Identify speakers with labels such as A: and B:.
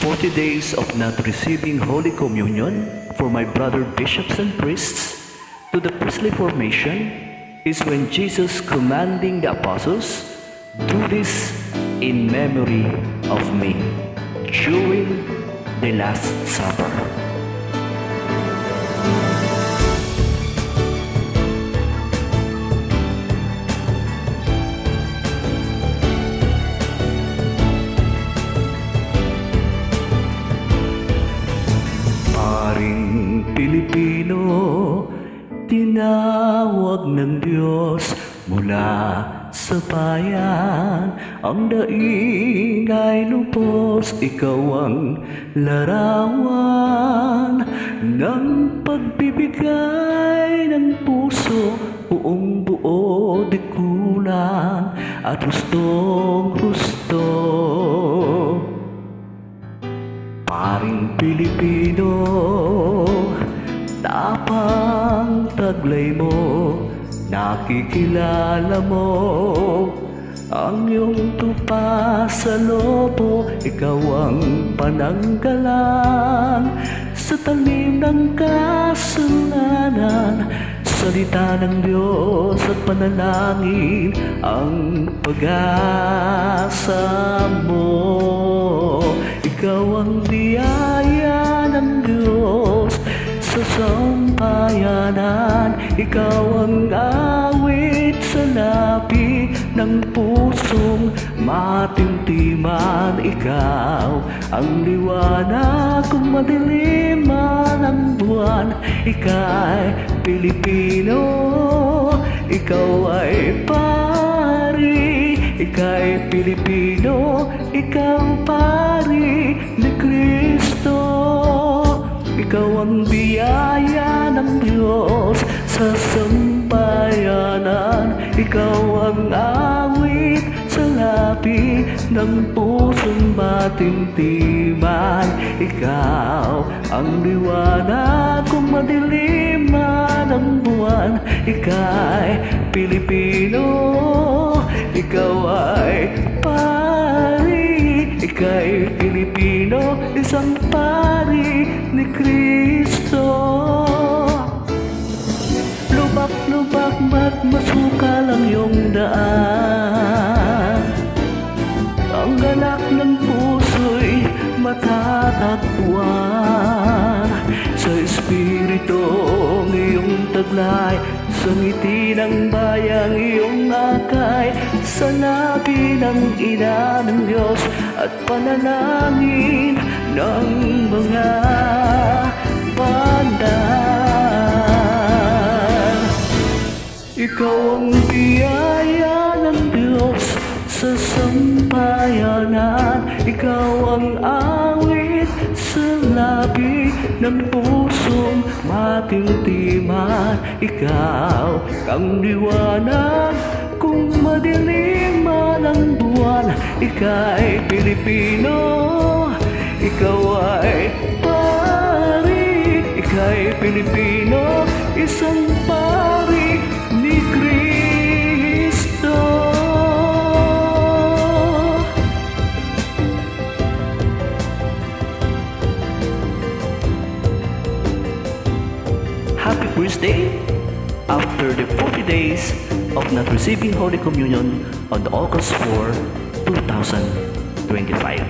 A: 40 days of not receiving Holy Communion for my brother bishops and priests to the priestly formation is when Jesus commanding the apostles, "Do this in memory of me," during the Last Supper. Paring Pilipino, tinawag ng Diyos mula sa bayan. Ang daing ay lubos, ikaw ang larawan ng pagbibigay ng puso, buong buo di kulang at hustong husto. Paring Pilipino, tapang taglay mo, nakikilala mo ang iyong tupa sa lobo. Ikaw ang pananggalang sa talim ng kasalanan. Salita ng Diyos at panalangin ang pag-asa mo. Ikaw ang biyaya ng Diyos sa sambayanan. Ikaw ang awit sa labi ng pusong matimtiman. Ikaw ang liwanag kung madilim man ang buwan. Ika'y Pilipino, ikaw ay pari. Ika'y Pilipino, ikaw pari ni Kristo. Ikaw ang biyaya ng Diyos sa sambayanan. Ikaw ang awit sa labi ng pusong matimtiman. Ikaw ang liwanag kung madilim man ang buwan. Ika'y Pilipino, ikaw ay pari. Ika'y Pilipino, isang pari ni Kristo. Lubak-lubak masukal ang iyong daan. Ang galak ng puso'y matatagpuan. Sa Espiritu ang iyong taglay, sa ngiti ng bayang iyong akay, sa labi ng ina ng Diyos at panalangin ng mga banal. Ikaw ang biyaya ng Diyos sa sambayanan. Ikaw ang awit sa labi ng pusong matimtiman. Ikaw ang liwanag kung madilim man ang buwan. Ika'y Pilipino, ikaw ay pari. Ika'y Pilipino, isang pari ni Kristo. Happy birthday! After the 40 days of not receiving Holy Communion on August 4, 2025.